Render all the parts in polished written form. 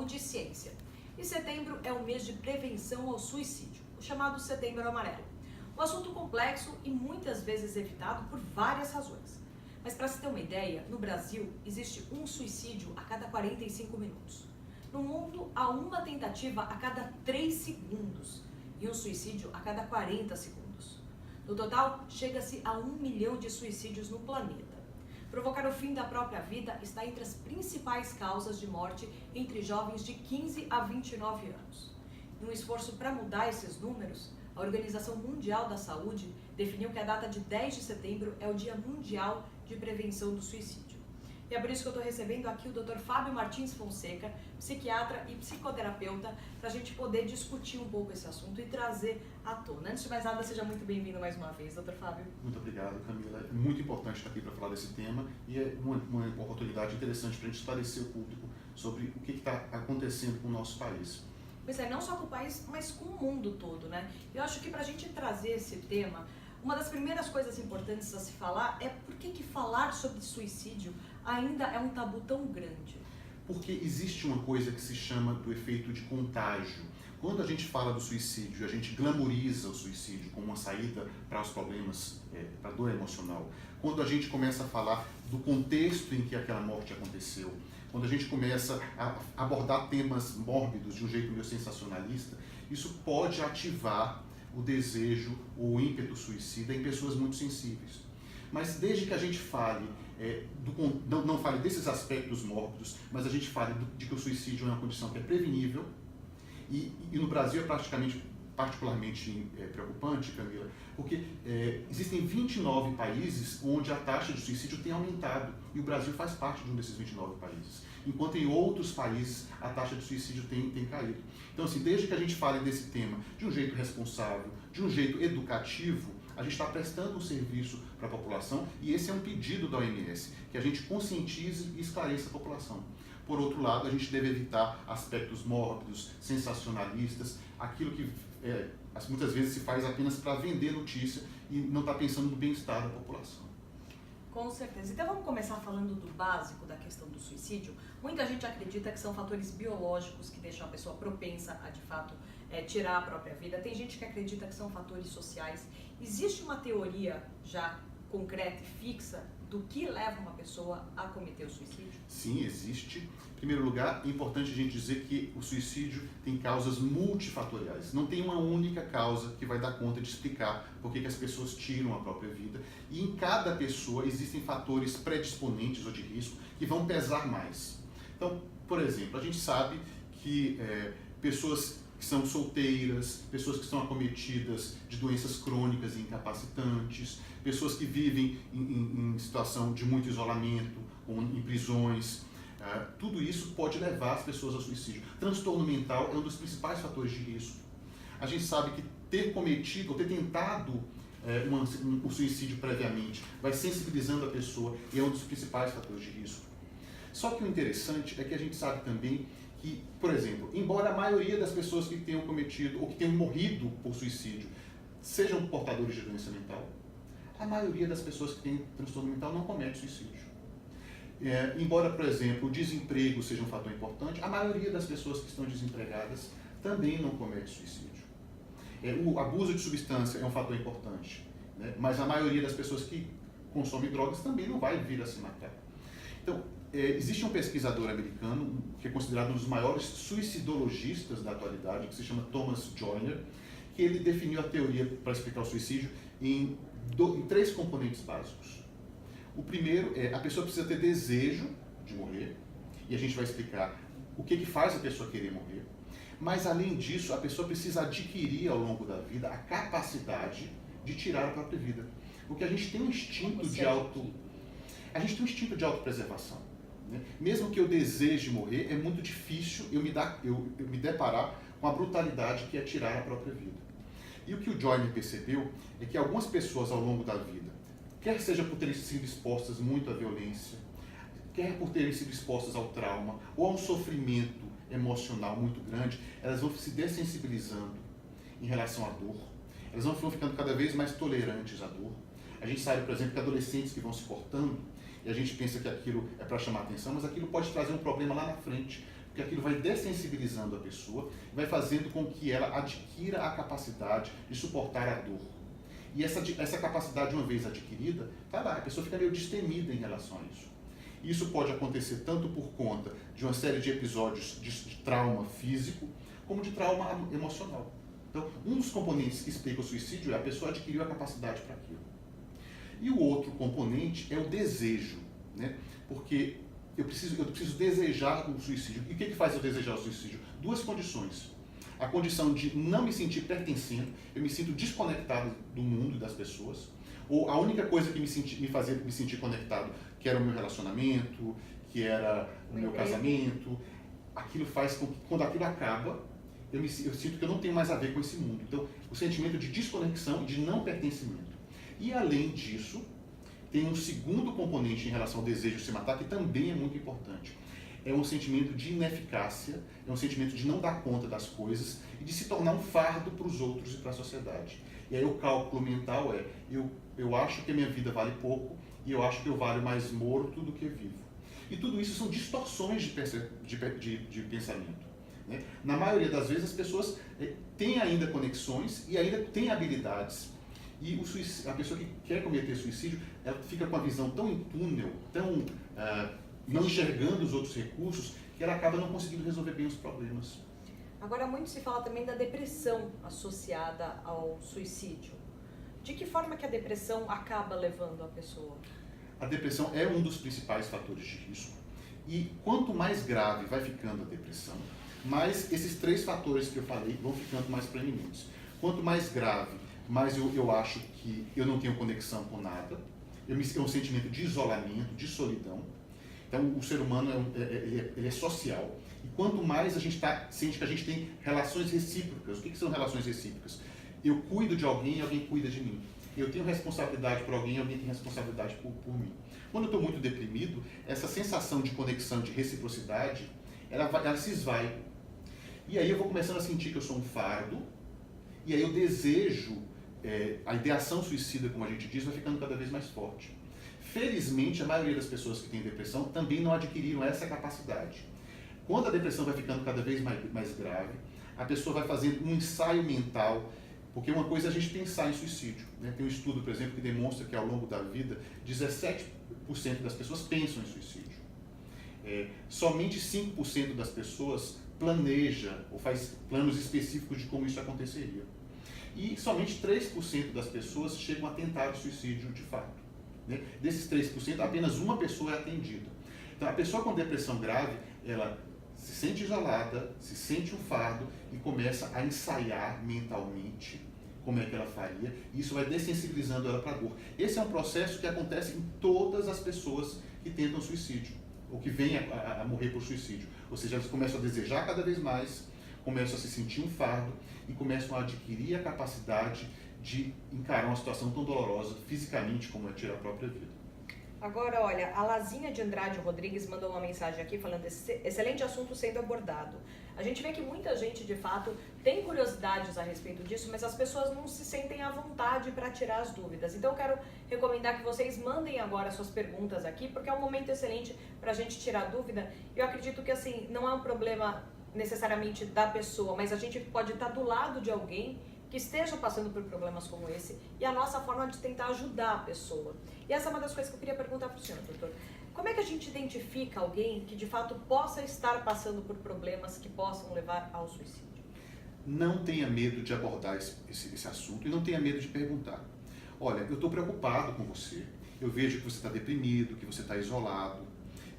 saúde e ciência. E setembro é o mês de prevenção ao suicídio, o chamado Setembro Amarelo. Um assunto complexo e muitas vezes evitado por várias razões. Mas para se ter uma ideia, no Brasil existe um suicídio a cada 45 minutos. No mundo, há uma tentativa a cada 3 segundos e um suicídio a cada 40 segundos. No total, chega-se a 1 milhão de suicídios no planeta. Provocar o fim da própria vida está entre as principais causas de morte entre jovens de 15 a 29 anos. Em um esforço para mudar esses números, a Organização Mundial da Saúde definiu que a data de 10 de setembro é o Dia Mundial de Prevenção do Suicídio. E é por isso que eu estou recebendo aqui o Dr. Fábio Martins Fonseca, psiquiatra e psicoterapeuta, para a gente poder discutir um pouco esse assunto e trazer à tona. Antes de mais nada, seja muito bem-vindo mais uma vez, Dr. Fábio. Muito obrigado, Camila. É muito importante estar aqui para falar desse tema e é uma oportunidade interessante para a gente esclarecer o público sobre o que está acontecendo com o nosso país. Pois é, não só com o país, mas com o mundo todo, né? Eu acho que para a gente trazer esse tema, uma das primeiras coisas importantes a se falar é por que falar sobre suicídio ainda é um tabu tão grande. Porque existe uma coisa que se chama do efeito de contágio. Quando a gente fala do suicídio, a gente glamoriza o suicídio como uma saída para os problemas, para a dor emocional. Quando a gente começa a falar do contexto em que aquela morte aconteceu, quando a gente começa a abordar temas mórbidos de um jeito meio sensacionalista, isso pode ativar o desejo ou o ímpeto suicida em pessoas muito sensíveis. Mas desde que a gente fale, não fale desses aspectos mórbidos, mas a gente fale de que o suicídio é uma condição que é prevenível, e no Brasil é particularmente preocupante, Camila, porque existem 29 países onde a taxa de suicídio tem aumentado, e o Brasil faz parte de um desses 29 países, enquanto em outros países a taxa de suicídio tem caído. Então, assim, desde que a gente fale desse tema de um jeito responsável, de um jeito educativo, a gente está prestando um serviço para a população, e esse é um pedido da OMS, que a gente conscientize e esclareça a população. Por outro lado, a gente deve evitar aspectos mórbidos, sensacionalistas, aquilo que muitas vezes se faz apenas para vender notícia e não está pensando no bem-estar da população. Com certeza. Então vamos começar falando do básico da questão do suicídio. Muita gente acredita que são fatores biológicos que deixam a pessoa propensa a, de fato, tirar a própria vida. Tem gente que acredita que são fatores sociais. Existe uma teoria já concreta e fixa do que leva uma pessoa a cometer o suicídio? Sim, existe. Em primeiro lugar, é importante a gente dizer que o suicídio tem causas multifatoriais. Não tem uma única causa que vai dar conta de explicar por que as pessoas tiram a própria vida. E em cada pessoa existem fatores predisponentes ou de risco que vão pesar mais. Então, por exemplo, a gente sabe que pessoas que são solteiras, pessoas que são acometidas de doenças crônicas e incapacitantes, pessoas que vivem em situação de muito isolamento, em prisões, tudo isso pode levar as pessoas ao suicídio. Transtorno mental é um dos principais fatores de risco. A gente sabe que ter cometido ou ter tentado um suicídio previamente vai sensibilizando a pessoa e é um dos principais fatores de risco. Só que o interessante é que a gente sabe também que, por exemplo, embora a maioria das pessoas que tenham cometido ou que tenham morrido por suicídio sejam portadores de doença mental, a maioria das pessoas que têm transtorno mental não comete suicídio. Embora, por exemplo, o desemprego seja um fator importante, a maioria das pessoas que estão desempregadas também não comete suicídio. O abuso de substância é um fator importante, né? Mas a maioria das pessoas que consomem drogas também não vai vir a se matar. Então, existe um pesquisador americano que é considerado um dos maiores suicidologistas da atualidade, que se chama Thomas Joyner, que ele definiu a teoria para explicar o suicídio em 3 componentes básicos. O primeiro é a pessoa precisa ter desejo de morrer, e a gente vai explicar o que faz a pessoa querer morrer, mas além disso, a pessoa precisa adquirir ao longo da vida a capacidade de tirar a própria vida. Porque a gente tem um instinto de autopreservação. Né? Mesmo que eu deseje morrer, é muito difícil eu me deparar com a brutalidade que é tirar a própria vida. E o que o Joyner percebeu é que algumas pessoas ao longo da vida, quer seja por terem sido expostas muito à violência, quer por terem sido expostas ao trauma ou a um sofrimento emocional muito grande, elas vão se dessensibilizando em relação à dor, elas vão ficando cada vez mais tolerantes à dor. A gente sabe, por exemplo, que adolescentes que vão se cortando, e a gente pensa que aquilo é para chamar atenção, mas aquilo pode trazer um problema lá na frente, porque aquilo vai dessensibilizando a pessoa, vai fazendo com que ela adquira a capacidade de suportar a dor. E essa capacidade, uma vez adquirida, tá lá, a pessoa fica meio destemida em relação a isso. Isso pode acontecer tanto por conta de uma série de episódios de trauma físico, como de trauma emocional. Então, um dos componentes que explica o suicídio é a pessoa adquiriu a capacidade para aquilo. E o outro componente é o desejo, né? Porque eu preciso desejar o suicídio. E o que faz eu desejar o suicídio? Duas condições. A condição de não me sentir pertencendo, eu me sinto desconectado do mundo e das pessoas, ou a única coisa que me fazia me sentir conectado, que era o meu relacionamento, que era o meu casamento, aquilo faz com que, quando aquilo acaba, eu sinto que eu não tenho mais a ver com esse mundo. Então, o sentimento de desconexão e de não pertencimento. E, além disso, tem um segundo componente em relação ao desejo de se matar, que também é muito importante. É um sentimento de ineficácia, é um sentimento de não dar conta das coisas e de se tornar um fardo para os outros e para a sociedade. E aí o cálculo mental é, eu acho que a minha vida vale pouco e eu acho que eu valho mais morto do que vivo. E tudo isso são distorções de pensamento, né? Na maioria das vezes as pessoas têm ainda conexões e ainda têm habilidades. E a pessoa que quer cometer suicídio, ela fica com a visão tão em túnel, tão não enxergando os outros recursos, que ela acaba não conseguindo resolver bem os problemas. Agora, muito se fala também da depressão associada ao suicídio. De que forma que a depressão acaba levando a pessoa? A depressão é um dos principais fatores de risco. E quanto mais grave vai ficando a depressão, mais esses três fatores que eu falei vão ficando mais preeminentes. Quanto mais grave, mais eu acho que eu não tenho conexão com nada, é um sentimento de isolamento, de solidão. Então, o ser humano ele é social. E quanto mais a gente sente que a gente tem relações recíprocas. O que são relações recíprocas? Eu cuido de alguém e alguém cuida de mim. Eu tenho responsabilidade por alguém e alguém tem responsabilidade por mim. Quando eu estou muito deprimido, essa sensação de conexão, de reciprocidade, ela se esvai. E aí eu vou começando a sentir que eu sou um fardo, e aí o desejo, a ideação suicida, como a gente diz, vai ficando cada vez mais forte. Felizmente, a maioria das pessoas que têm depressão também não adquiriram essa capacidade. Quando a depressão vai ficando cada vez mais grave, a pessoa vai fazendo um ensaio mental, porque uma coisa é a gente pensar em suicídio, né? Tem um estudo, por exemplo, que demonstra que ao longo da vida, 17% das pessoas pensam em suicídio. Somente 5% das pessoas planeja ou faz planos específicos de como isso aconteceria. E somente 3% das pessoas chegam a tentar o suicídio de fato, né? Desses 3%, apenas uma pessoa é atendida. Então, a pessoa com depressão grave, ela se sente isolada, se sente um fardo e começa a ensaiar mentalmente como é que ela faria, e isso vai dessensibilizando ela para a dor. Esse é um processo que acontece em todas as pessoas que tentam suicídio, ou que vêm a morrer por suicídio. Ou seja, elas começam a desejar cada vez mais, começam a se sentir um fardo e começam a adquirir a capacidade de encarar uma situação tão dolorosa fisicamente como é tirar a própria vida. Agora, olha, a Lazinha de Andrade Rodrigues mandou uma mensagem aqui falando excelente assunto sendo abordado. A gente vê que muita gente, de fato, tem curiosidades a respeito disso, mas as pessoas não se sentem à vontade para tirar as dúvidas. Então, eu quero recomendar que vocês mandem agora suas perguntas aqui, porque é um momento excelente para a gente tirar dúvida. Eu acredito que, assim, não é um problema necessariamente da pessoa, mas a gente pode estar do lado de alguém que esteja passando por problemas como esse, e a nossa forma de tentar ajudar a pessoa. E essa é uma das coisas que eu queria perguntar para o senhor, doutor. Como é que a gente identifica alguém que de fato possa estar passando por problemas que possam levar ao suicídio? Não tenha medo de abordar esse assunto e não tenha medo de perguntar. Olha, eu estou preocupado com você, eu vejo que você está deprimido, que você está isolado,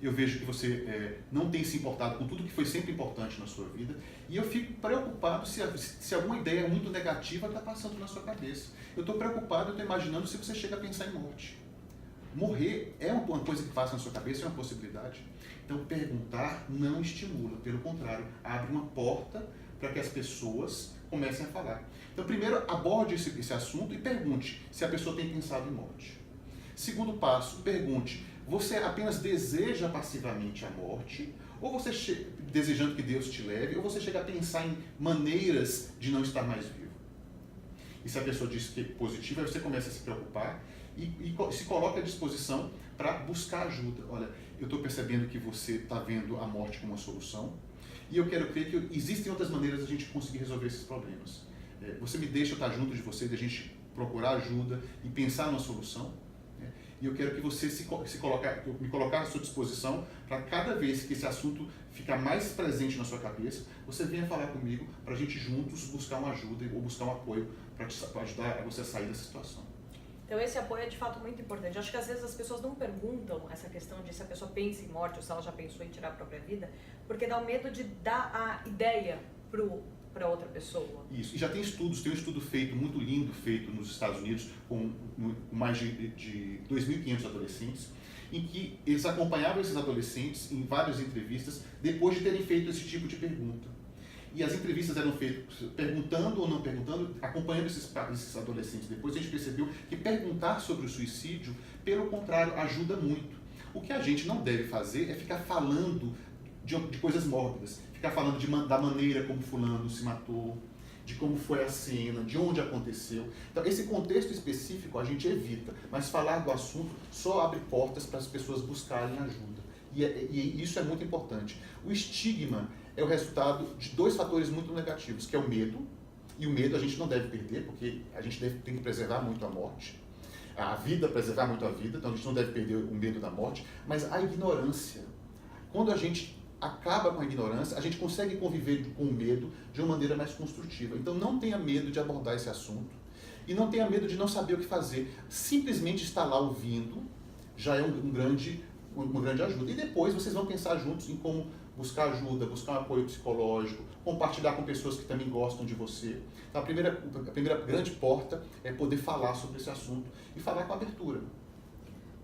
eu vejo que você não tem se importado com tudo que foi sempre importante na sua vida, e eu fico preocupado se alguma ideia muito negativa está passando na sua cabeça. Eu estou preocupado, eu estou imaginando se você chega a pensar em morte. Morrer é uma coisa que passa na sua cabeça, é uma possibilidade. Então, perguntar não estimula, pelo contrário, abre uma porta para que as pessoas comecem a falar. Então, primeiro, aborde esse assunto e pergunte se a pessoa tem pensado em morte. Segundo passo, pergunte: você apenas deseja passivamente a morte, ou você desejando que Deus te leve, ou você chega a pensar em maneiras de não estar mais vivo? E se a pessoa diz que é positiva, aí você começa a se preocupar e se coloca à disposição para buscar ajuda. Olha, eu estou percebendo que você está vendo a morte como uma solução, E eu quero crer que existem outras maneiras de a gente conseguir resolver esses problemas. Você me deixa estar junto de você, de a gente procurar ajuda e pensar numa solução. E eu quero que você me colocar à sua disposição para cada vez que esse assunto ficar mais presente na sua cabeça, você venha falar comigo para a gente juntos buscar uma ajuda ou buscar um apoio para ajudar você a sair dessa situação. Então esse apoio é de fato muito importante. Acho que às vezes as pessoas não perguntam essa questão de se a pessoa pensa em morte ou se ela já pensou em tirar a própria vida, porque dá o medo de dar a ideia para outra pessoa. Isso, e já tem estudos, tem um estudo muito lindo, feito nos Estados Unidos, com mais de 2.500 adolescentes, em que eles acompanhavam esses adolescentes em várias entrevistas, depois de terem feito esse tipo de pergunta. E as entrevistas eram feitas perguntando ou não perguntando, acompanhando esses adolescentes. Depois a gente percebeu que perguntar sobre o suicídio, pelo contrário, ajuda muito. O que a gente não deve fazer é ficar falando de coisas mórbidas, ficar falando da maneira como fulano se matou, de como foi a cena, de onde aconteceu. Então, esse contexto específico a gente evita, mas falar do assunto só abre portas para as pessoas buscarem ajuda. E isso é muito importante. O estigma é o resultado de dois fatores muito negativos, que é o medo, e o medo a gente não deve perder, porque a gente tem que preservar muito a morte, a vida, preservar muito a vida, então a gente não deve perder o medo da morte, mas a ignorância. Quando a gente acaba com a ignorância, a gente consegue conviver com o medo de uma maneira mais construtiva. Então não tenha medo de abordar esse assunto e não tenha medo de não saber o que fazer. Simplesmente estar lá ouvindo já é uma grande ajuda. E depois vocês vão pensar juntos em como buscar ajuda, buscar um apoio psicológico, compartilhar com pessoas que também gostam de você. Então, a primeira grande porta é poder falar sobre esse assunto e falar com abertura.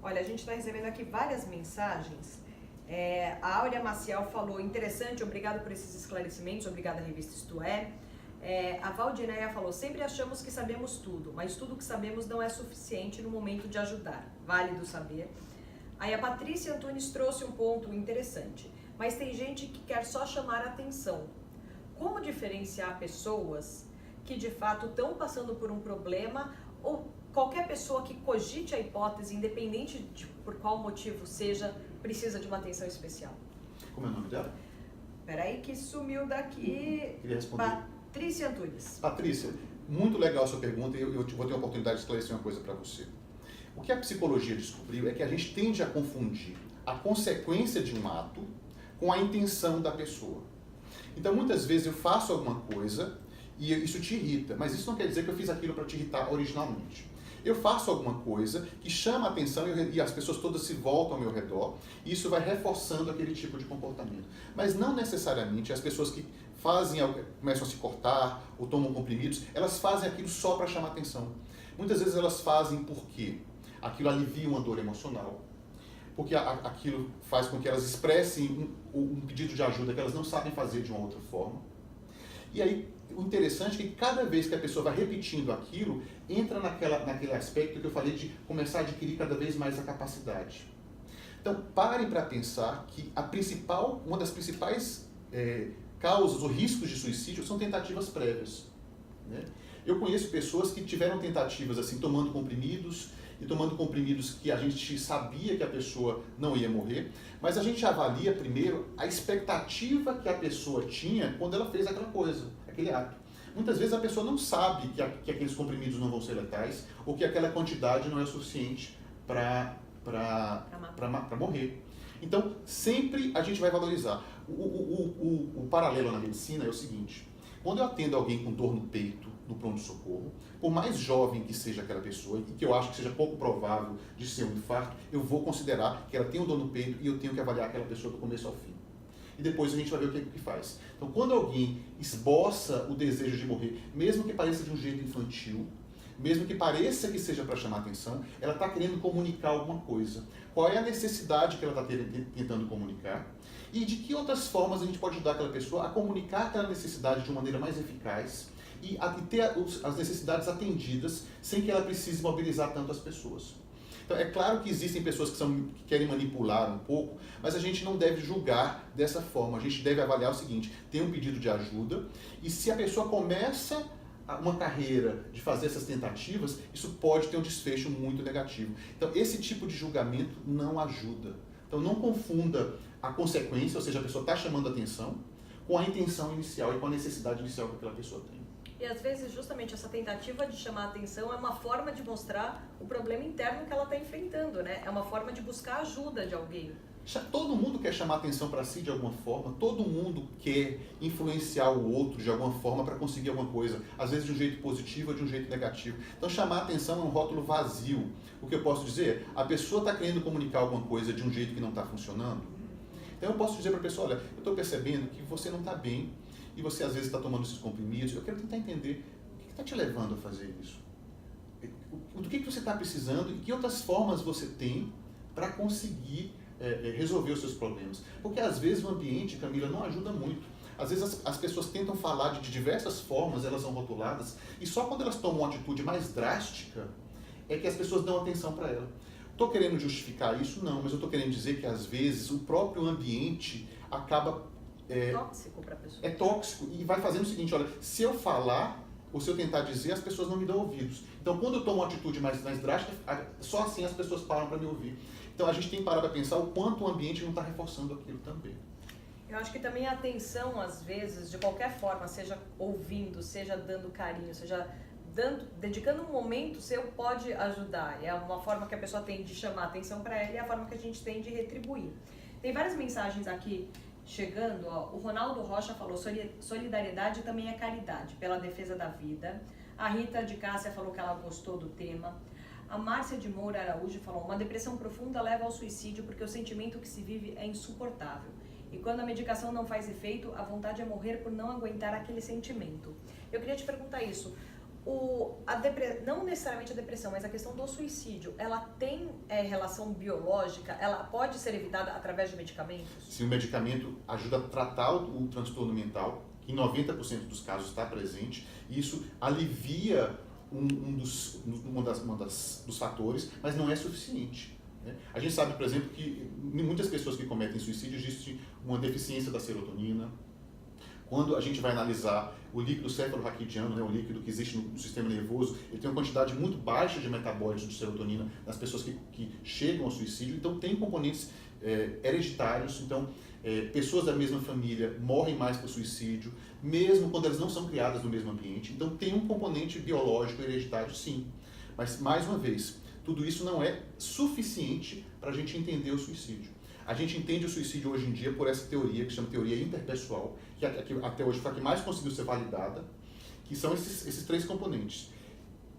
Olha, a gente está recebendo aqui várias mensagens. A Áurea Maciel falou, interessante, obrigado por esses esclarecimentos, obrigada revista Isto É. A Valdineia falou, sempre achamos que sabemos tudo, mas tudo que sabemos não é suficiente no momento de ajudar, válido saber. Aí a Patrícia Antunes trouxe um ponto interessante, mas tem gente que quer só chamar a atenção. Como diferenciar pessoas que de fato estão passando por um problema ou qualquer pessoa que cogite a hipótese, independente de por qual motivo seja, precisa de uma atenção especial? Como é o nome dela? Peraí que sumiu daqui. Queria responder. Patrícia Antunes. Patrícia, muito legal a sua pergunta e eu vou ter a oportunidade de esclarecer uma coisa para você. O que a psicologia descobriu é que a gente tende a confundir a consequência de um ato com a intenção da pessoa. Então, muitas vezes eu faço alguma coisa e isso te irrita, mas isso não quer dizer que eu fiz aquilo para te irritar originalmente. Eu faço alguma coisa que chama a atenção e as pessoas todas se voltam ao meu redor e isso vai reforçando aquele tipo de comportamento. Mas não necessariamente as pessoas que começam a se cortar ou tomam comprimidos, elas fazem aquilo só para chamar a atenção. Muitas vezes elas fazem porque aquilo alivia uma dor emocional, porque aquilo faz com que elas expressem um pedido de ajuda que elas não sabem fazer de uma outra forma. E aí, o interessante é que cada vez que a pessoa vai repetindo aquilo, entra naquele aspecto que eu falei de começar a adquirir cada vez mais a capacidade. Então, parem para pensar que uma das principais causas ou riscos de suicídio são tentativas prévias, né? Eu conheço pessoas que tiveram tentativas assim, tomando comprimidos que a gente sabia que a pessoa não ia morrer, mas a gente avalia primeiro a expectativa que a pessoa tinha quando ela fez aquela coisa, aquele ato. Muitas vezes a pessoa não sabe que aqueles comprimidos não vão ser letais ou que aquela quantidade não é suficiente para morrer. Então, sempre a gente vai valorizar. O paralelo na medicina é o seguinte: quando eu atendo alguém com dor no peito, no pronto-socorro, por mais jovem que seja aquela pessoa, e que eu acho que seja pouco provável de ser um infarto, eu vou considerar que ela tem um dor no peito e eu tenho que avaliar aquela pessoa do começo ao fim. E depois a gente vai ver o que faz. Então, quando alguém esboça o desejo de morrer, mesmo que pareça de um jeito infantil, mesmo que pareça que seja para chamar atenção, ela está querendo comunicar alguma coisa. Qual é a necessidade que ela está tentando comunicar? E de que outras formas a gente pode ajudar aquela pessoa a comunicar aquela necessidade de uma maneira mais eficaz e ter as necessidades atendidas sem que ela precise mobilizar tanto as pessoas. Então, é claro que existem pessoas que querem manipular um pouco, mas a gente não deve julgar dessa forma. A gente deve avaliar o seguinte: tem um pedido de ajuda e se a pessoa começa uma carreira de fazer essas tentativas, isso pode ter um desfecho muito negativo. Então, esse tipo de julgamento não ajuda. Então, não confunda a consequência, ou seja, a pessoa está chamando atenção, com a intenção inicial e com a necessidade inicial que aquela pessoa tem. E às vezes justamente essa tentativa de chamar a atenção é uma forma de mostrar o problema interno que ela está enfrentando, né? É uma forma de buscar ajuda de alguém. Todo mundo quer chamar atenção para si de alguma forma, todo mundo quer influenciar o outro de alguma forma para conseguir alguma coisa, às vezes de um jeito positivo ou de um jeito negativo. Então chamar atenção é um rótulo vazio. O que eu posso dizer? A pessoa está querendo comunicar alguma coisa de um jeito que não está funcionando. Então eu posso dizer para a pessoa, olha, eu estou percebendo que você não está bem e você às vezes está tomando esses comprimidos, eu quero tentar entender o que está te levando a fazer isso. Do que você está precisando e que outras formas você tem para conseguir resolver os seus problemas. Porque às vezes o ambiente, Camila, não ajuda muito. Às vezes as pessoas tentam falar de diversas formas, elas são rotuladas, e só quando elas tomam uma atitude mais drástica é que as pessoas dão atenção para ela. Estou querendo justificar isso? Não, mas eu estou querendo dizer que às vezes o próprio ambiente acaba... tóxico para a pessoa. É tóxico e vai fazendo o seguinte, olha, se eu falar ou se eu tentar dizer, as pessoas não me dão ouvidos. Então quando eu tomo uma atitude mais drástica, só assim as pessoas param para me ouvir. Então a gente tem que parar para pensar o quanto o ambiente não está reforçando aquilo também. Eu acho que também a atenção, às vezes, de qualquer forma, seja ouvindo, seja dando carinho, seja dedicando um momento seu, pode ajudar. É uma forma que a pessoa tem de chamar a atenção para ela e é a forma que a gente tem de retribuir. Tem várias mensagens aqui chegando. Ó. O Ronaldo Rocha falou, solidariedade também é caridade, pela defesa da vida. A Rita de Cássia falou que ela gostou do tema. A Márcia de Moura Araújo falou, uma depressão profunda leva ao suicídio porque o sentimento que se vive é insuportável. E quando a medicação não faz efeito, a vontade é morrer por não aguentar aquele sentimento. Eu queria te perguntar isso. Não necessariamente a depressão, mas a questão do suicídio, ela tem relação biológica? Ela pode ser evitada através de medicamentos? Sim, o medicamento ajuda a tratar o transtorno mental, que em 90% dos casos está presente, e isso alivia dos fatores, mas não é suficiente. Né? A gente sabe, por exemplo, que em muitas pessoas que cometem suicídio existe uma deficiência da serotonina. Quando a gente vai analisar o líquido cefalorraquidiano, né, o líquido que existe no sistema nervoso, ele tem uma quantidade muito baixa de metabólitos de serotonina nas pessoas que chegam ao suicídio. Então tem componentes hereditários, então pessoas da mesma família morrem mais por suicídio, mesmo quando elas não são criadas no mesmo ambiente. Então tem um componente biológico hereditário, sim. Mas, mais uma vez, tudo isso não é suficiente para a gente entender o suicídio. A gente entende o suicídio hoje em dia por essa teoria, que se chama teoria interpessoal, que até hoje foi a que mais conseguiu ser validada, que são esses três componentes.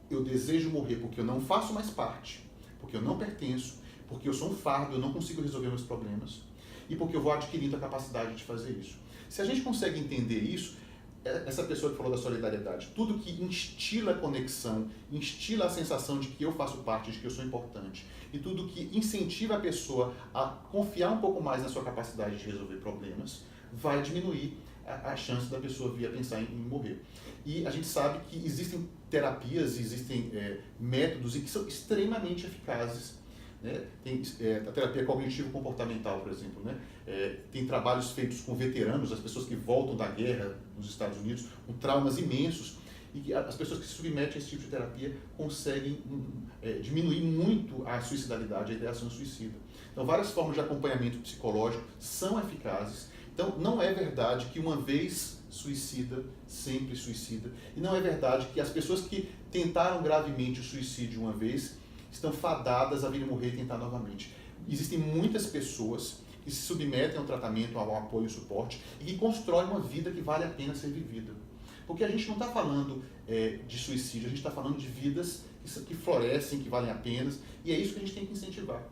Eu desejo morrer porque eu não faço mais parte, porque eu não pertenço, porque eu sou um fardo, eu não consigo resolver meus problemas, e porque eu vou adquirindo a capacidade de fazer isso. Se a gente consegue entender isso, essa pessoa que falou da solidariedade, tudo que instila a conexão, instila a sensação de que eu faço parte, de que eu sou importante, e tudo que incentiva a pessoa a confiar um pouco mais na sua capacidade de resolver problemas, vai diminuir a chance da pessoa vir a pensar em morrer. E a gente sabe que existem terapias, existem métodos e que são extremamente eficazes. Né? Tem a terapia cognitivo-comportamental, por exemplo, né? Tem trabalhos feitos com veteranos, as pessoas que voltam da guerra nos Estados Unidos, com traumas imensos, e que as pessoas que se submetem a esse tipo de terapia conseguem diminuir muito a suicidalidade, a ideação suicida. Então, várias formas de acompanhamento psicológico são eficazes. Então, não é verdade que uma vez suicida, sempre suicida, e não é verdade que as pessoas que tentaram gravemente o suicídio uma vez estão fadadas a vir morrer e tentar novamente. Existem muitas pessoas que se submetem ao tratamento, ao apoio e suporte e que constroem uma vida que vale a pena ser vivida. Porque a gente não está falando de suicídio, a gente está falando de vidas que florescem, que valem a pena, e é isso que a gente tem que incentivar.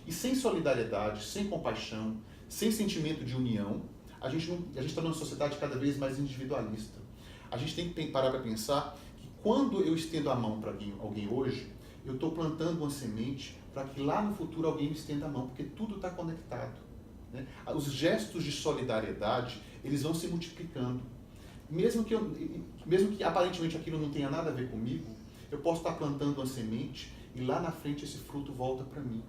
E sem solidariedade, sem compaixão, sem sentimento de união, a gente está numa sociedade cada vez mais individualista. A gente tem que parar para pensar que quando eu estendo a mão para alguém hoje, eu estou plantando uma semente para que lá no futuro alguém me estenda a mão, porque tudo está conectado. Né? Os gestos de solidariedade, eles vão se multiplicando. Mesmo que aparentemente aquilo não tenha nada a ver comigo, eu posso estar plantando uma semente e lá na frente esse fruto volta para mim.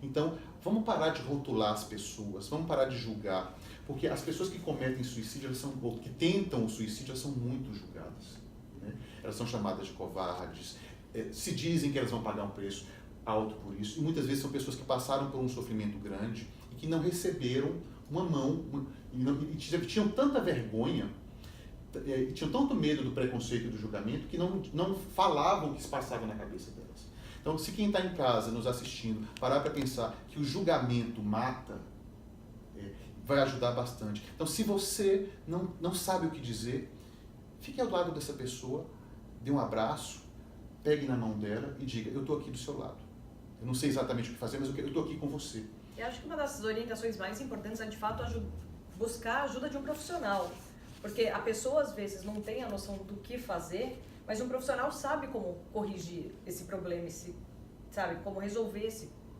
Então, vamos parar de rotular as pessoas, vamos parar de julgar, porque as pessoas que cometem suicídio, ou que tentam o suicídio, elas são muito julgadas. Né? Elas são chamadas de covardes, se dizem que elas vão pagar um preço alto por isso, e muitas vezes são pessoas que passaram por um sofrimento grande e que não receberam uma mão e tinham tanta vergonha, e tinham tanto medo do preconceito e do julgamento que não falavam o que se passava na cabeça delas. Então, se quem está em casa nos assistindo parar para pensar que o julgamento mata, vai ajudar bastante. Então, se você não sabe o que dizer, fique ao lado dessa pessoa, dê um abraço, pegue na mão dela e diga: eu estou aqui do seu lado. Eu não sei exatamente o que fazer, mas eu estou aqui com você. Eu acho que uma das orientações mais importantes é, de fato, buscar a ajuda de um profissional. Porque a pessoa, às vezes, não tem a noção do que fazer, mas um profissional sabe como corrigir esse problema, sabe, como resolver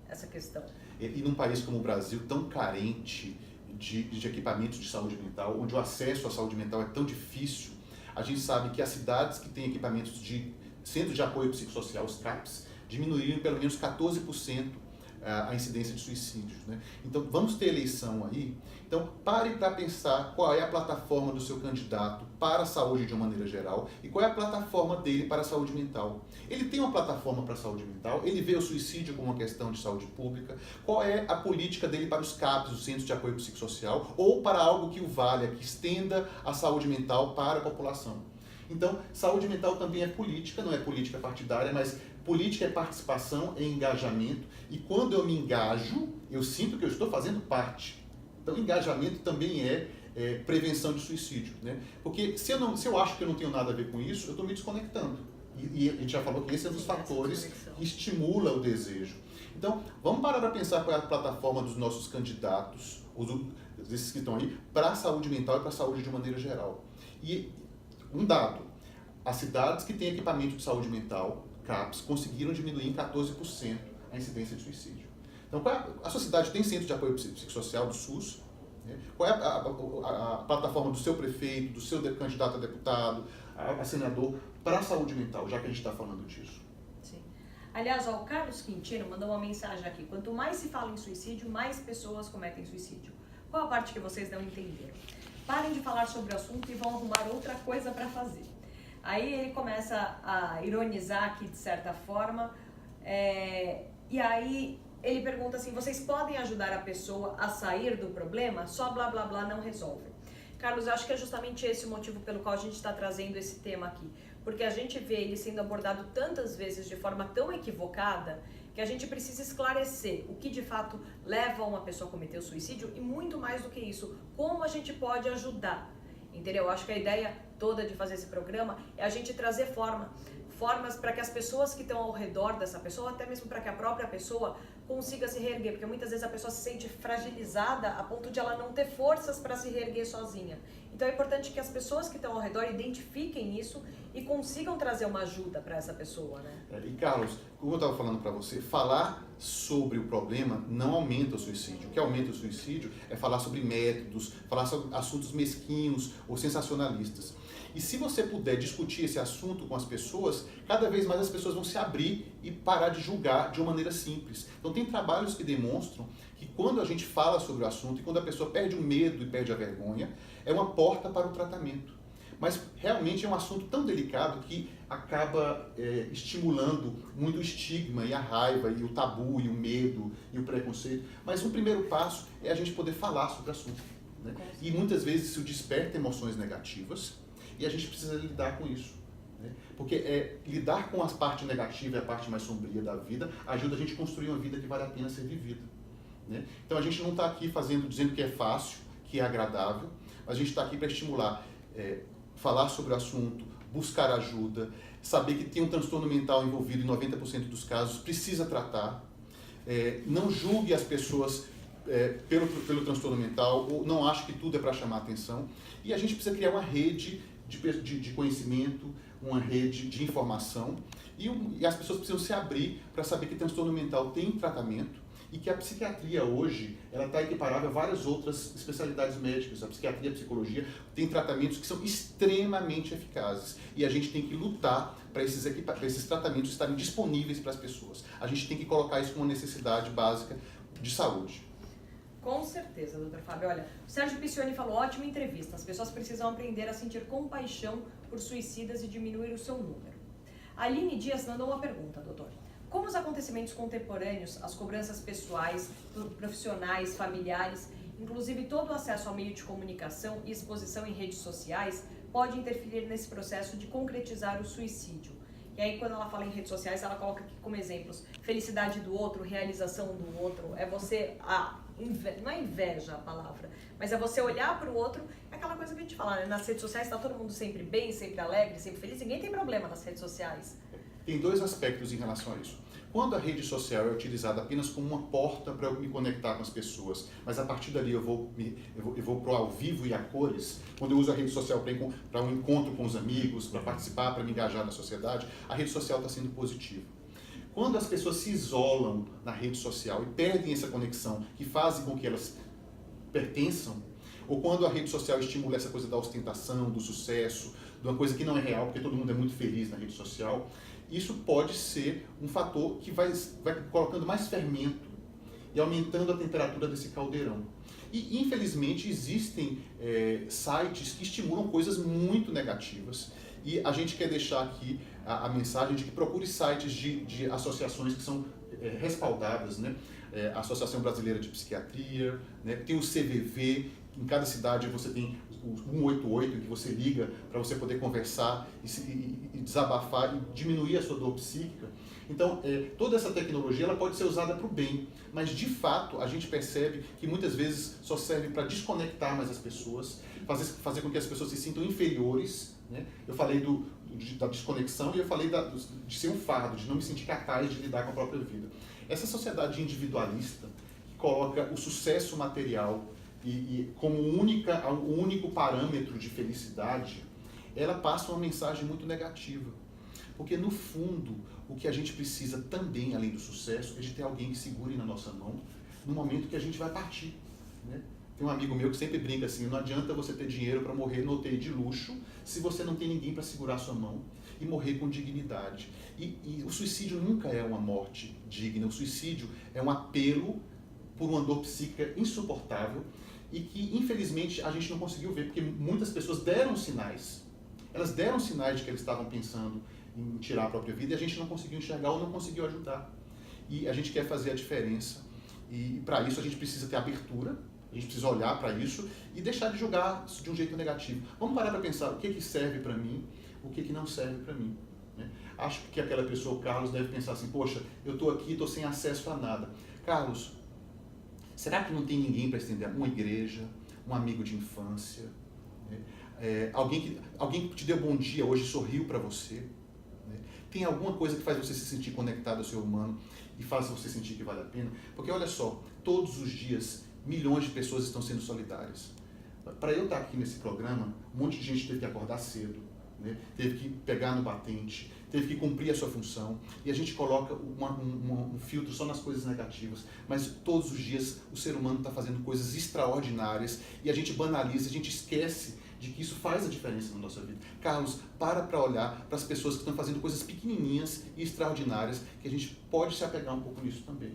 essa questão. E num país como o Brasil, tão carente de equipamentos de saúde mental, onde o acesso à saúde mental é tão difícil, a gente sabe que as cidades que têm equipamentos de Centro de Apoio Psicossocial, os CAPs, diminuíram em pelo menos 14% a incidência de suicídios, né? Então, vamos ter eleição aí. Então, pare para pensar qual é a plataforma do seu candidato para a saúde de uma maneira geral e qual é a plataforma dele para a saúde mental. Ele tem uma plataforma para a saúde mental? Ele vê o suicídio como uma questão de saúde pública? Qual é a política dele para os CAPs, os Centros de Apoio Psicossocial, ou para algo que o valha, que estenda a saúde mental para a população? Então, saúde mental também é política, não é política partidária, mas política é participação, é engajamento, e quando eu me engajo, eu sinto que eu estou fazendo parte. Então, engajamento também é prevenção de suicídio, né? Porque se eu acho que eu não tenho nada a ver com isso, eu estou me desconectando. E a gente já falou que esse é um dos fatores que estimula o desejo. Então, vamos parar para pensar qual é a plataforma dos nossos candidatos, esses que estão aí, para a saúde mental e para a saúde de maneira geral. E um dado: as cidades que têm equipamento de saúde mental, CAPs, conseguiram diminuir em 14% a incidência de suicídio. Então, a sua cidade tem centro de apoio psicossocial do SUS? Né? Qual é a plataforma do seu prefeito, do seu candidato a deputado, a senador, para a saúde mental, já que a gente está falando disso? Sim. Aliás, o Carlos Quintino mandou uma mensagem aqui: quanto mais se fala em suicídio, mais pessoas cometem suicídio. Qual a parte que vocês não entenderam? Parem de falar sobre o assunto e vão arrumar outra coisa para fazer. Aí ele começa a ironizar aqui de certa forma, e aí ele pergunta assim: vocês podem ajudar a pessoa a sair do problema? Só blá blá blá não resolve. Carlos, eu acho que é justamente esse o motivo pelo qual a gente está trazendo esse tema aqui. Porque a gente vê ele sendo abordado tantas vezes de forma tão equivocada que a gente precisa esclarecer o que de fato leva uma pessoa a cometer o suicídio e, muito mais do que isso, como a gente pode ajudar. Entendeu? Eu acho que a ideia toda de fazer esse programa é a gente trazer formas para que as pessoas que estão ao redor dessa pessoa, até mesmo para que a própria pessoa consiga se reerguer, porque muitas vezes a pessoa se sente fragilizada a ponto de ela não ter forças para se reerguer sozinha. Então é importante que as pessoas que estão ao redor identifiquem isso e consigam trazer uma ajuda para essa pessoa, né? E Carlos, como eu estava falando para você, falar sobre o problema não aumenta o suicídio. O que aumenta o suicídio é falar sobre métodos, falar sobre assuntos mesquinhos ou sensacionalistas. E se você puder discutir esse assunto com as pessoas, cada vez mais as pessoas vão se abrir e parar de julgar de uma maneira simples. Então tem trabalhos que demonstram que quando a gente fala sobre o assunto e quando a pessoa perde o medo e perde a vergonha, é uma porta para o tratamento. Mas realmente é um assunto tão delicado que acaba estimulando muito o estigma e a raiva e o tabu e o medo e o preconceito. Mas um primeiro passo é a gente poder falar sobre o assunto, né? E muitas vezes isso desperta emoções negativas e a gente precisa lidar com isso, né? Porque lidar com a parte negativa e a parte mais sombria da vida ajuda a gente a construir uma vida que vale a pena ser vivida, né? Então a gente não está aqui dizendo que é fácil, que é agradável, mas a gente está aqui para estimular, falar sobre o assunto, buscar ajuda, saber que tem um transtorno mental envolvido em 90% dos casos, precisa tratar, não julgue as pessoas pelo transtorno mental, ou não ache que tudo é para chamar atenção, e a gente precisa criar uma rede de conhecimento, uma rede de informação, e as pessoas precisam se abrir para saber que transtorno mental tem tratamento, e que a psiquiatria hoje ela está equiparável a várias outras especialidades médicas. A psiquiatria e a psicologia têm tratamentos que são extremamente eficazes e a gente tem que lutar para esses tratamentos estarem disponíveis para as pessoas. A gente tem que colocar isso como uma necessidade básica de saúde. Com certeza, doutor Fábio. Olha, o Sérgio Piccioni falou: ótima entrevista. As pessoas precisam aprender a sentir compaixão por suicidas e diminuir o seu número. A Aline Dias mandou uma pergunta, doutor. Como os acontecimentos contemporâneos, as cobranças pessoais, profissionais, familiares, Inclusive, todo o acesso ao meio de comunicação e exposição em redes sociais pode interferir nesse processo de concretizar o suicídio. E aí, quando ela fala em redes sociais, ela coloca aqui como exemplos felicidade do outro, realização do outro, é você, não é inveja a palavra, mas é você olhar para o outro, é aquela coisa que a gente fala, né? Nas redes sociais está todo mundo sempre bem, sempre alegre, sempre feliz, ninguém tem problema nas redes sociais. Tem dois aspectos em relação a isso. Quando a rede social é utilizada apenas como uma porta para eu me conectar com as pessoas, mas a partir dali eu vou pro ao vivo e a cores, quando eu uso a rede social para um encontro com os amigos, para participar, para me engajar na sociedade, a rede social está sendo positiva. Quando as pessoas se isolam na rede social e perdem essa conexão que fazem com que elas pertençam, ou quando a rede social estimula essa coisa da ostentação, do sucesso, de uma coisa que não é real, porque todo mundo é muito feliz na rede social, isso pode ser um fator que vai colocando mais fermento e aumentando a temperatura desse caldeirão. E, infelizmente, existem sites que estimulam coisas muito negativas. E a gente quer deixar aqui a mensagem de que procure sites de associações que são respaldadas, né? A Associação Brasileira de Psiquiatria, né? Tem o CVV, em cada cidade você tem o 188, em que você liga para você poder conversar e desabafar e diminuir a sua dor psíquica. Então, toda essa tecnologia ela pode ser usada para o bem, mas de fato a gente percebe que muitas vezes só serve para desconectar mais as pessoas, fazer com que as pessoas se sintam inferiores, né? Eu falei da desconexão e eu falei de ser um fardo, de não me sentir capaz de lidar com a própria vida. Essa sociedade individualista que coloca o sucesso material e como o único parâmetro de felicidade, ela passa uma mensagem muito negativa. Porque, no fundo, o que a gente precisa também, além do sucesso, é de ter alguém que segure na nossa mão no momento que a gente vai partir, né? Tem um amigo meu que sempre brinca assim, não adianta você ter dinheiro para morrer no hotel de luxo se você não tem ninguém para segurar a sua mão e morrer com dignidade. E o suicídio nunca é uma morte digna, o suicídio é um apelo por uma dor psíquica insuportável e que, infelizmente, a gente não conseguiu ver, porque muitas pessoas deram sinais. Elas deram sinais de que eles estavam pensando em tirar a própria vida e a gente não conseguiu enxergar ou não conseguiu ajudar. E a gente quer fazer a diferença. E para isso a gente precisa ter abertura, a gente precisa olhar para isso e deixar de julgar de um jeito negativo. Vamos parar para pensar o que serve para mim, o que não serve para mim, né? Acho que aquela pessoa, o Carlos, deve pensar assim, poxa, eu estou aqui e estou sem acesso a nada. Carlos, será que não tem ninguém para estender? Uma igreja, um amigo de infância, né? Alguém que te deu bom dia hoje, sorriu para você, né? Tem alguma coisa que faz você se sentir conectado ao ser humano e faz você sentir que vale a pena? Porque olha só, todos os dias milhões de pessoas estão sendo solidárias. Para eu estar aqui nesse programa, um monte de gente teve que acordar cedo, né? Teve que pegar no batente, teve que cumprir a sua função, e a gente coloca um filtro só nas coisas negativas, mas todos os dias o ser humano está fazendo coisas extraordinárias e a gente banaliza, a gente esquece de que isso faz a diferença na nossa vida. Carlos, para olhar para as pessoas que estão fazendo coisas pequenininhas e extraordinárias, que a gente pode se apegar um pouco nisso também.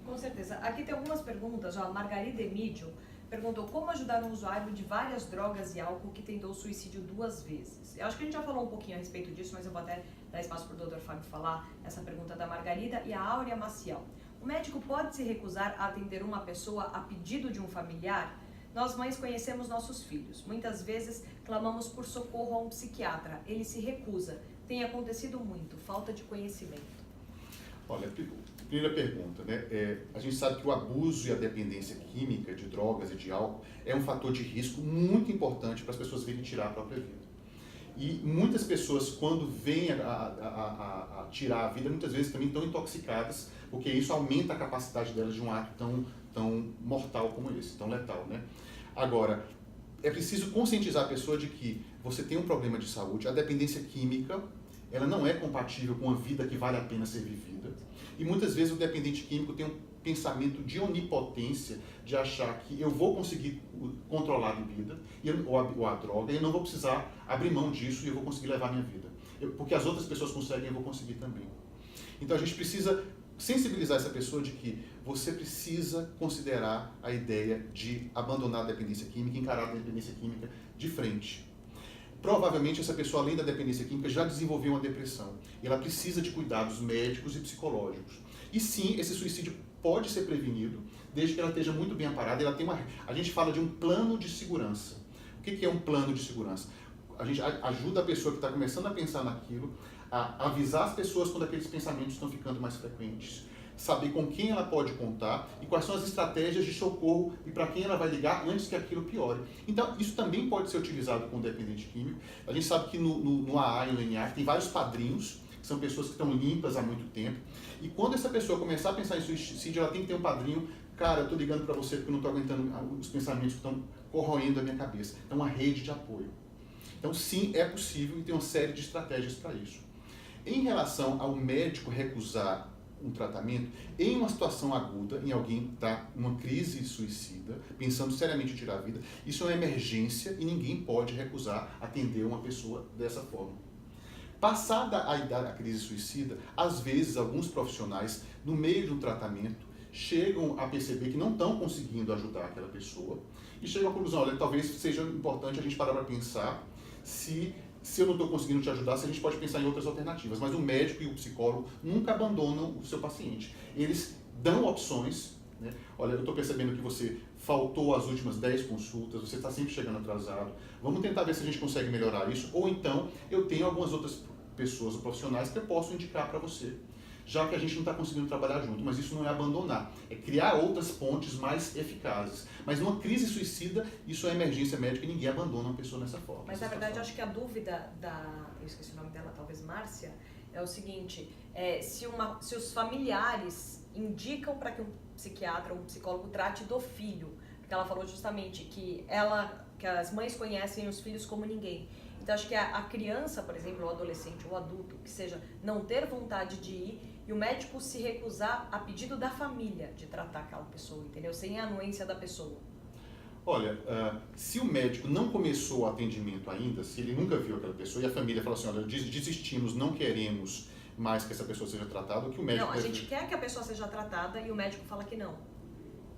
Com certeza. Aqui tem algumas perguntas. A Margarida Emídio perguntou como ajudar um usuário de várias drogas e álcool que tentou suicídio 2 vezes. Eu acho que a gente já falou um pouquinho a respeito disso, mas eu vou até dar espaço para o Dr. Fábio falar essa pergunta da Margarida. E a Áurea Maciel. O médico pode se recusar a atender uma pessoa a pedido de um familiar? Nós mães conhecemos nossos filhos. Muitas vezes clamamos por socorro a um psiquiatra. Ele se recusa. Tem acontecido muito. Falta de conhecimento. Olha, primeira pergunta, né? A gente sabe que o abuso e a dependência química de drogas e de álcool é um fator de risco muito importante para as pessoas virem tirar a própria vida. E muitas pessoas, quando vêm a tirar a vida, muitas vezes também estão intoxicadas, porque isso aumenta a capacidade delas de um ato tão mortal como esse, tão letal, né? Agora, é preciso conscientizar a pessoa de que você tem um problema de saúde, a dependência química, ela não é compatível com a vida que vale a pena ser vivida. E muitas vezes o dependente químico tem um pensamento de onipotência, de achar que eu vou conseguir controlar a bebida ou a droga e eu não vou precisar abrir mão disso e eu vou conseguir levar a minha vida. Porque as outras pessoas conseguem, eu vou conseguir também. Então a gente precisa sensibilizar essa pessoa de que você precisa considerar a ideia de abandonar a dependência química, encarar a dependência química de frente. Provavelmente essa pessoa, além da dependência química, já desenvolveu uma depressão. E ela precisa de cuidados médicos e psicológicos. E sim, esse suicídio pode ser prevenido, desde que ela esteja muito bem amparada. A gente fala de um plano de segurança. O que é um plano de segurança? A gente ajuda a pessoa que está começando a pensar naquilo, a avisar as pessoas quando aqueles pensamentos estão ficando mais frequentes, saber com quem ela pode contar e quais são as estratégias de socorro e para quem ela vai ligar antes que aquilo piore. Então, isso também pode ser utilizado com o dependente químico. A gente sabe que no AA e no NA tem vários padrinhos, que são pessoas que estão limpas há muito tempo, e quando essa pessoa começar a pensar em suicídio, ela tem que ter um padrinho. Cara, eu estou ligando para você porque eu não estou aguentando os pensamentos que estão corroendo a minha cabeça. Então, uma rede de apoio. Então, sim, é possível e tem uma série de estratégias para isso. Em relação ao médico recusar um tratamento, em uma situação aguda, em alguém que está numa crise suicida, pensando seriamente em tirar a vida, isso é uma emergência e ninguém pode recusar atender uma pessoa dessa forma. Passada a crise suicida, às vezes alguns profissionais, no meio de um tratamento, chegam a perceber que não estão conseguindo ajudar aquela pessoa e chegam à conclusão, olha, talvez seja importante a gente parar para pensar se eu não estou conseguindo te ajudar, se a gente pode pensar em outras alternativas. Mas o médico e o psicólogo nunca abandonam o seu paciente. Eles dão opções, né? Olha, eu estou percebendo que você faltou as últimas 10 consultas, você está sempre chegando atrasado, vamos tentar ver se a gente consegue melhorar isso, ou então eu tenho algumas outras pessoas ou profissionais que eu posso indicar para você, já que a gente não está conseguindo trabalhar junto. Mas isso não é abandonar, é criar outras pontes mais eficazes. Mas numa crise suicida, isso é emergência médica e ninguém abandona uma pessoa nessa forma. Mas na verdade, eu acho que a dúvida eu esqueci o nome dela, talvez Márcia, é o seguinte, se os familiares indicam para que um psiquiatra ou um psicólogo trate do filho, porque ela falou justamente que as mães conhecem os filhos como ninguém. Então, acho que a criança, por exemplo, o adolescente ou adulto, que seja não ter vontade de ir e o médico se recusar a pedido da família de tratar aquela pessoa, entendeu? Sem a anuência da pessoa. Olha, se o médico não começou o atendimento ainda, se ele nunca viu aquela pessoa e a família fala assim, olha, desistimos, não queremos mais que essa pessoa seja tratada, o que o médico... Não, a gente quer que a pessoa seja tratada e o médico fala que não.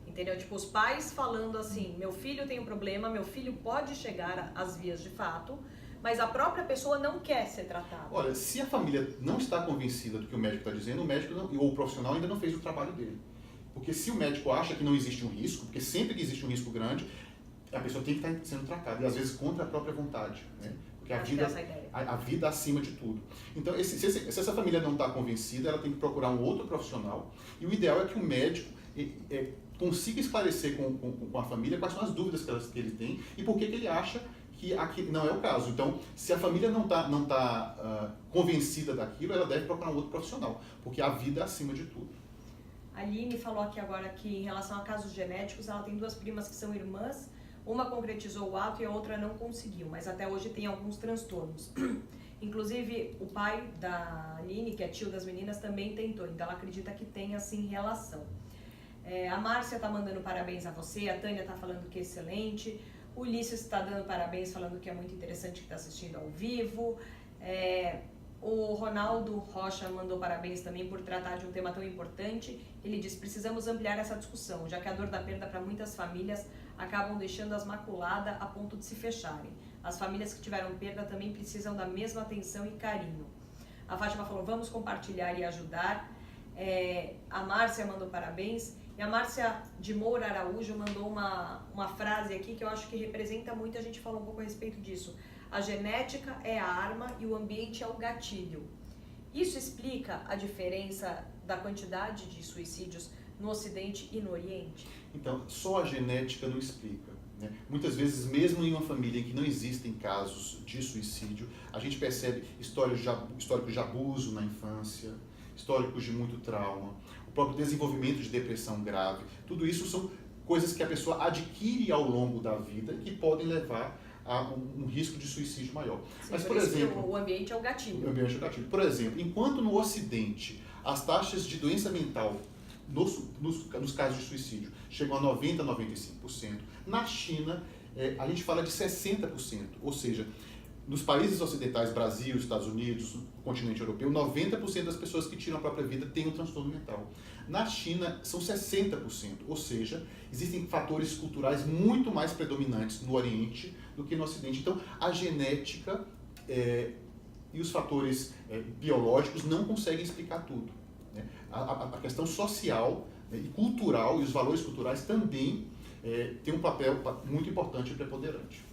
Entendeu? Tipo, os pais falando assim, meu filho tem um problema, meu filho pode chegar às vias de fato, mas a própria pessoa não quer ser tratada. Olha, se a família não está convencida do que o médico está dizendo, o médico ou o profissional ainda não fez o trabalho dele. Porque se o médico acha que não existe um risco, porque sempre que existe um risco grande, a pessoa tem que estar sendo tratada, e às vezes contra a própria vontade, né? Porque a vida acima de tudo. Então, se essa família não está convencida, ela tem que procurar um outro profissional, e o ideal é que o médico consiga esclarecer com a família quais são as dúvidas que ele tem e por que ele acha que aqui não é o caso. Então, se a família não tá convencida daquilo, ela deve procurar um outro profissional, porque a vida é acima de tudo. A Aline falou aqui agora que, em relação a casos genéticos, ela tem 2 primas que são irmãs, uma concretizou o ato e a outra não conseguiu, mas até hoje tem alguns transtornos. Inclusive, o pai da Aline, que é tio das meninas, também tentou, então ela acredita que tem, assim, relação. A Márcia tá mandando parabéns a você, a Tânia tá falando que é excelente, o Ulisses está dando parabéns, falando que é muito interessante, que está assistindo ao vivo. O Ronaldo Rocha mandou parabéns também por tratar de um tema tão importante. Ele diz, precisamos ampliar essa discussão, já que a dor da perda para muitas famílias acabam deixando-as maculadas a ponto de se fecharem. As famílias que tiveram perda também precisam da mesma atenção e carinho. A Fátima falou, vamos compartilhar e ajudar. A Márcia mandou parabéns. E a Márcia de Moura Araújo mandou uma frase aqui que eu acho que representa muito, a gente falou um pouco a respeito disso. A genética é a arma e o ambiente é o gatilho. Isso explica a diferença da quantidade de suicídios no Ocidente e no Oriente? Então, só a genética não explica, né? Muitas vezes, mesmo em uma família em que não existem casos de suicídio, a gente percebe históricos de abuso na infância, históricos de muito trauma, o próprio desenvolvimento de depressão grave. Tudo isso são coisas que a pessoa adquire ao longo da vida que podem levar a um risco de suicídio maior. Sim, mas, por exemplo, o ambiente é o gatilho. O ambiente é o gatilho. Por exemplo, enquanto no Ocidente as taxas de doença mental nos casos de suicídio chegam a 90% a 95%, na China a gente fala de 60%, ou seja, nos países ocidentais, Brasil, Estados Unidos, continente europeu, 90% das pessoas que tiram a própria vida têm um transtorno mental. Na China, são 60%, ou seja, existem fatores culturais muito mais predominantes no Oriente do que no Ocidente. Então, a genética e os fatores biológicos não conseguem explicar tudo, né? A questão social né? E cultural, e os valores culturais também têm um papel muito importante e preponderante.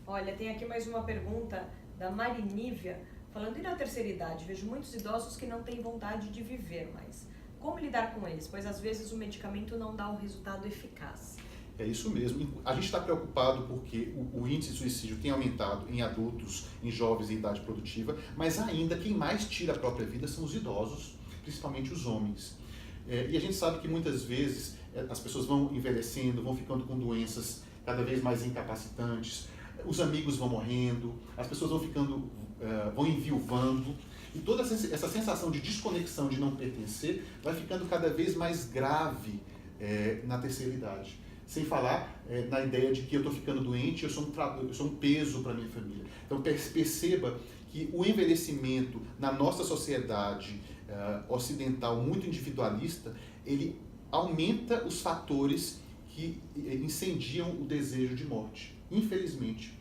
Olha, tem aqui mais uma pergunta da Marinívia, falando, e na terceira idade? Vejo muitos idosos que não têm vontade de viver mais. Como lidar com eles? Pois às vezes o medicamento não dá um resultado eficaz. É isso mesmo. A gente está preocupado porque o índice de suicídio tem aumentado em adultos, em jovens em idade produtiva, mas ainda quem mais tira a própria vida são os idosos, principalmente os homens. E a gente sabe que muitas vezes as pessoas vão envelhecendo, vão ficando com doenças cada vez mais incapacitantes, os amigos vão morrendo, as pessoas vão ficando, vão enviuvando, e toda essa sensação de desconexão, de não pertencer, vai ficando cada vez mais grave na terceira idade. Sem falar na ideia de que eu estou ficando doente, eu sou um peso para a minha família. Então perceba que o envelhecimento na nossa sociedade ocidental muito individualista, ele aumenta os fatores que incendiam o desejo de morte, infelizmente.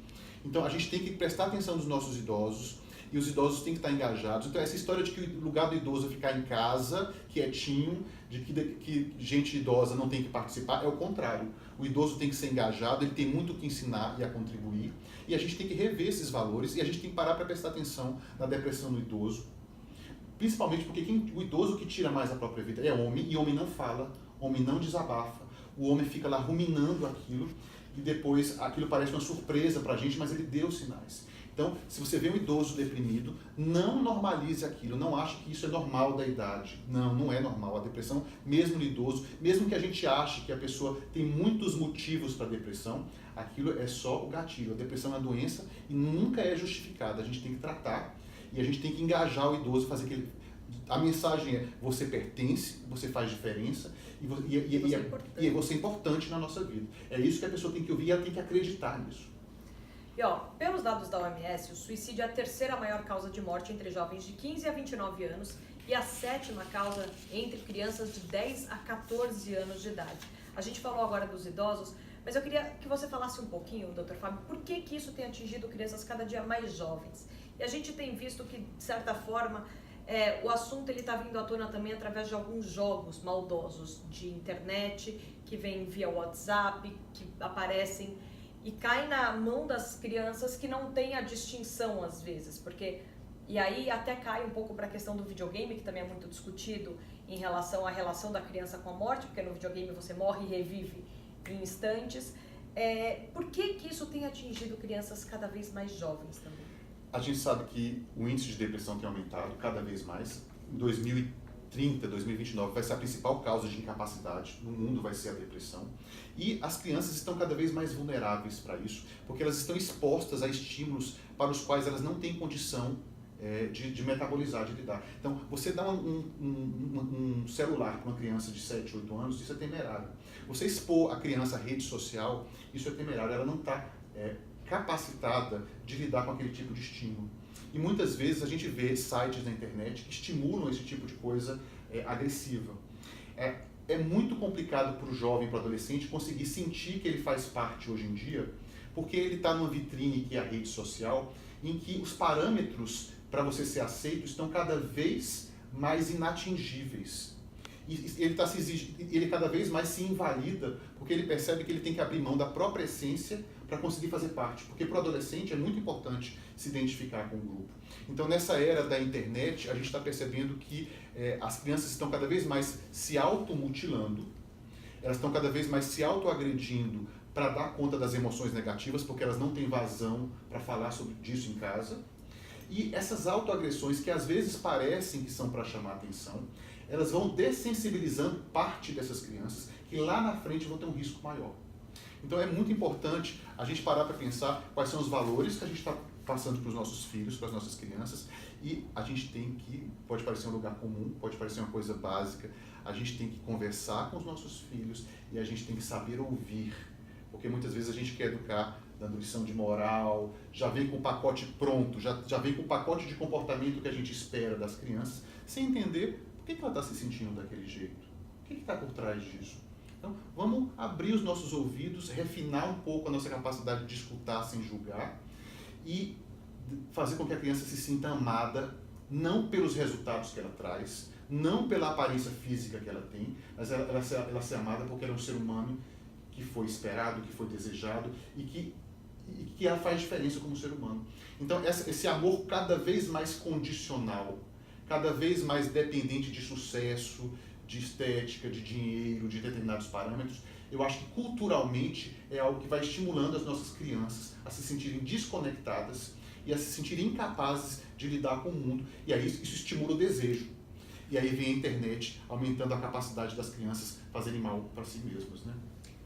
Então a gente tem que prestar atenção nos nossos idosos, e os idosos têm que estar engajados. Então essa história de que o lugar do idoso é ficar em casa, quietinho, de que gente idosa não tem que participar, é o contrário. O idoso tem que ser engajado, ele tem muito o que ensinar e a contribuir, e a gente tem que rever esses valores, e a gente tem que parar para prestar atenção na depressão do idoso, principalmente porque o idoso que tira mais a própria vida é homem, e homem não fala, homem não desabafa, o homem fica lá ruminando aquilo, e depois aquilo parece uma surpresa para a gente, mas ele deu sinais. Então, se você vê um idoso deprimido, não normalize aquilo, não ache que isso é normal da idade. Não, não é normal. A depressão, mesmo no idoso, mesmo que a gente ache que a pessoa tem muitos motivos para depressão, aquilo é só o gatilho. A depressão é uma doença e nunca é justificada. A gente tem que tratar e a gente tem que engajar o idoso, fazer aquele... A mensagem é, você pertence, você faz diferença e você é importante na nossa vida. É isso que a pessoa tem que ouvir e ela tem que acreditar nisso. E pelos dados da OMS, o suicídio é a terceira maior causa de morte entre jovens de 15 a 29 anos e a sétima causa entre crianças de 10 a 14 anos de idade. A gente falou agora dos idosos, mas eu queria que você falasse um pouquinho, Dr. Fábio, por que isso tem atingido crianças cada dia mais jovens? E a gente tem visto que, de certa forma, o assunto está vindo à tona também através de alguns jogos maldosos de internet, que vêm via WhatsApp, que aparecem e cai na mão das crianças que não tem a distinção às vezes, porque e aí até cai um pouco para a questão do videogame, que também é muito discutido em relação à relação da criança com a morte, porque no videogame você morre e revive em instantes. Por que isso tem atingido crianças cada vez mais jovens também? A gente sabe que o índice de depressão tem aumentado cada vez mais. Em 2030, 2029 vai ser a principal causa de incapacidade no mundo, vai ser a depressão. E as crianças estão cada vez mais vulneráveis para isso, porque elas estão expostas a estímulos para os quais elas não têm condição de metabolizar, de lidar. Então, você dá um celular para uma criança de 7, 8 anos, isso é temerário. Você expor a criança à rede social, isso é temerário. Ela não está capacitada de lidar com aquele tipo de estímulo. E muitas vezes a gente vê sites na internet que estimulam esse tipo de coisa agressiva. É muito complicado para o jovem, para o adolescente, conseguir sentir que ele faz parte hoje em dia, porque ele está numa vitrine que é a rede social, em que os parâmetros para você ser aceito estão cada vez mais inatingíveis. E ele cada vez mais se invalida, porque ele percebe que ele tem que abrir mão da própria essência para conseguir fazer parte. Porque para o adolescente é muito importante se identificar com o grupo. Então, nessa era da internet, a gente está percebendo que as crianças estão cada vez mais se automutilando, elas estão cada vez mais se autoagredindo para dar conta das emoções negativas, porque elas não têm vazão para falar sobre disso em casa. E essas autoagressões, que às vezes parecem que são para chamar atenção, elas vão dessensibilizando parte dessas crianças, que lá na frente vão ter um risco maior. Então é muito importante a gente parar para pensar quais são os valores que a gente está passando para os nossos filhos, para as nossas crianças, e a gente tem que, pode parecer um lugar comum, pode parecer uma coisa básica, a gente tem que conversar com os nossos filhos e a gente tem que saber ouvir, porque muitas vezes a gente quer educar dando lição de moral, já vem com o pacote pronto, já vem com o pacote de comportamento que a gente espera das crianças, sem entender por que ela está se sentindo daquele jeito, o que está por trás disso. Então, vamos abrir os nossos ouvidos, refinar um pouco a nossa capacidade de escutar sem julgar e fazer com que a criança se sinta amada, não pelos resultados que ela traz, não pela aparência física que ela tem, mas ela ser amada porque ela é um ser humano que foi esperado, que foi desejado e que ela faz diferença como ser humano. Então, esse amor cada vez mais condicional, cada vez mais dependente de sucesso, de estética, de dinheiro, de determinados parâmetros, eu acho que culturalmente é algo que vai estimulando as nossas crianças a se sentirem desconectadas e a se sentirem incapazes de lidar com o mundo. E aí isso estimula o desejo. E aí vem a internet aumentando a capacidade das crianças fazerem mal para si mesmas, né?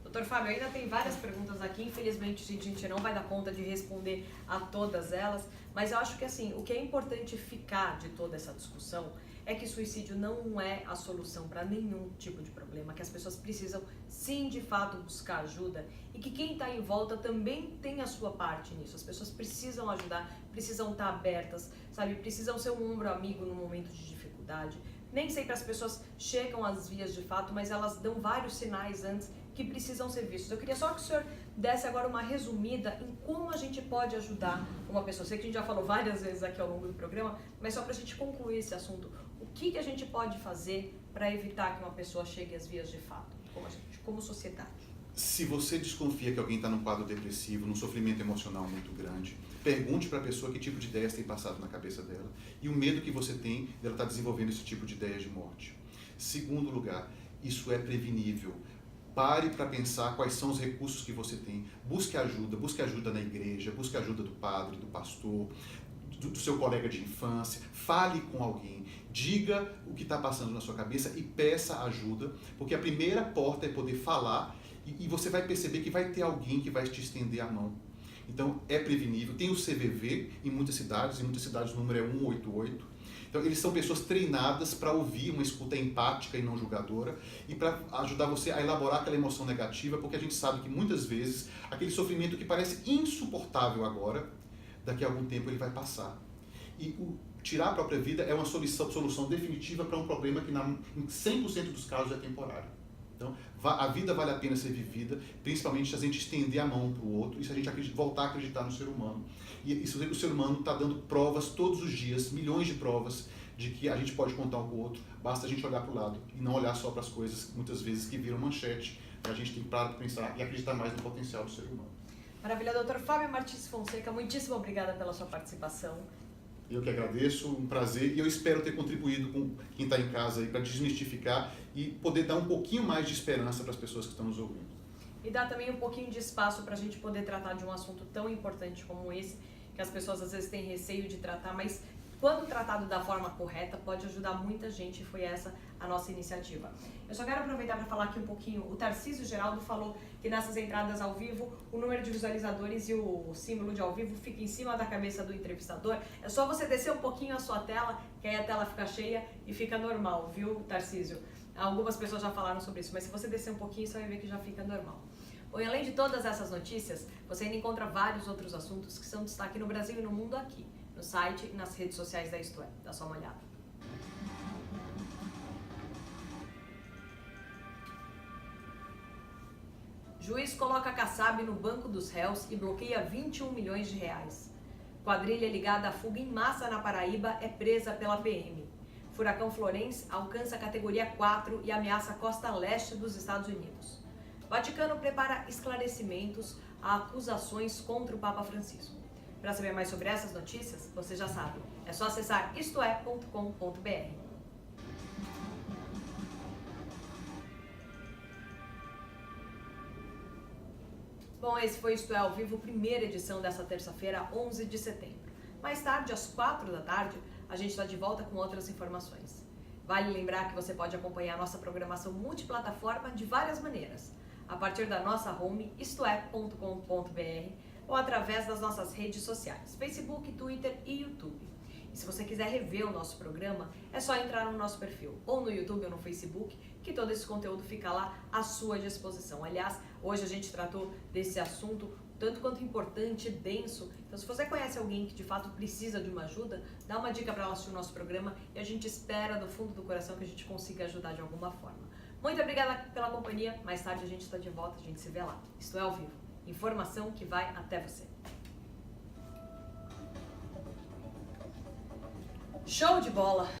Doutor Fábio, ainda tem várias perguntas aqui, infelizmente a gente não vai dar conta de responder a todas elas, mas eu acho que assim, o que é importante ficar de toda essa discussão é que suicídio não é a solução para nenhum tipo de problema, que as pessoas precisam sim de fato buscar ajuda e que quem está em volta também tem a sua parte nisso. As pessoas precisam ajudar, precisam estar abertas, sabe? Precisam ser um ombro amigo no momento de dificuldade. Nem sempre as pessoas chegam às vias de fato, mas elas dão vários sinais antes que precisam ser vistos. Eu queria só que o senhor desse agora uma resumida em como a gente pode ajudar uma pessoa. Sei que a gente já falou várias vezes aqui ao longo do programa, mas só para a gente concluir esse assunto, o que a gente pode fazer para evitar que uma pessoa chegue às vias de fato, como sociedade? Se você desconfia que alguém está num quadro depressivo, num sofrimento emocional muito grande, pergunte para a pessoa que tipo de ideias tem passado na cabeça dela e o medo que você tem dela estar desenvolvendo esse tipo de ideias de morte. Segundo lugar, isso é prevenível. Pare para pensar quais são os recursos que você tem. Busque ajuda na igreja, busque ajuda do padre, do pastor, do seu colega de infância. Fale com alguém, diga o que está passando na sua cabeça e peça ajuda, porque a primeira porta é poder falar e você vai perceber que vai ter alguém que vai te estender a mão. Então, é prevenível. Tem o CVV em muitas cidades o número é 188. Então, eles são pessoas treinadas para ouvir uma escuta empática e não julgadora e para ajudar você a elaborar aquela emoção negativa, porque a gente sabe que muitas vezes aquele sofrimento que parece insuportável agora, daqui a algum tempo ele vai passar. E tirar a própria vida é uma solução definitiva para um problema que em 100% dos casos é temporário. Então, a vida vale a pena ser vivida, principalmente se a gente estender a mão para o outro e se a gente voltar a acreditar no ser humano. E o ser humano está dando provas todos os dias, milhões de provas, de que a gente pode contar um com o outro, basta a gente olhar para o lado e não olhar só para as coisas, muitas vezes, que viram manchete. A gente tem que parar para pensar e acreditar mais no potencial do ser humano. Maravilha, doutor Fábio Martins Fonseca, muitíssimo obrigada pela sua participação. Eu que agradeço, um prazer, e eu espero ter contribuído com quem está em casa para desmistificar e poder dar um pouquinho mais de esperança para as pessoas que estão nos ouvindo. E dar também um pouquinho de espaço para a gente poder tratar de um assunto tão importante como esse, que as pessoas às vezes têm receio de tratar, mas quando tratado da forma correta, pode ajudar muita gente, e foi essa a nossa iniciativa. Eu só quero aproveitar para falar aqui um pouquinho, o Tarcísio Geraldo falou que nessas entradas ao vivo, o número de visualizadores e o símbolo de ao vivo fica em cima da cabeça do entrevistador. É só você descer um pouquinho a sua tela, que aí a tela fica cheia e fica normal, viu, Tarcísio? Algumas pessoas já falaram sobre isso, mas se você descer um pouquinho, você vai ver que já fica normal. Bom, e além de todas essas notícias, você ainda encontra vários outros assuntos que são destaque no Brasil e no mundo aqui, no site e nas redes sociais da Isto É. Dá só uma olhada. Juiz coloca Kassab no banco dos réus e bloqueia 21 milhões de reais. Quadrilha ligada à fuga em massa na Paraíba é presa pela PM. Furacão Florence alcança a categoria 4 e ameaça a costa leste dos Estados Unidos. Vaticano prepara esclarecimentos a acusações contra o Papa Francisco. Para saber mais sobre essas notícias, você já sabe, é só acessar istoé.com.br. Bom, esse foi Isto É ao Vivo, primeira edição dessa terça-feira, 11 de setembro. Mais tarde, às 4 da tarde, a gente está de volta com outras informações. Vale lembrar que você pode acompanhar a nossa programação multiplataforma de várias maneiras, a partir da nossa home, istoé.com.br, ou através das nossas redes sociais, Facebook, Twitter e YouTube. E se você quiser rever o nosso programa, é só entrar no nosso perfil, ou no YouTube ou no Facebook, que todo esse conteúdo fica lá à sua disposição. Aliás, hoje a gente tratou desse assunto tanto quanto importante, denso. Então, se você conhece alguém que de fato precisa de uma ajuda, dá uma dica para ela assistir o nosso programa e a gente espera do fundo do coração que a gente consiga ajudar de alguma forma. Muito obrigada pela companhia. Mais tarde a gente está de volta, a gente se vê lá. Isto É ao Vivo. Informação que vai até você. Show de bola!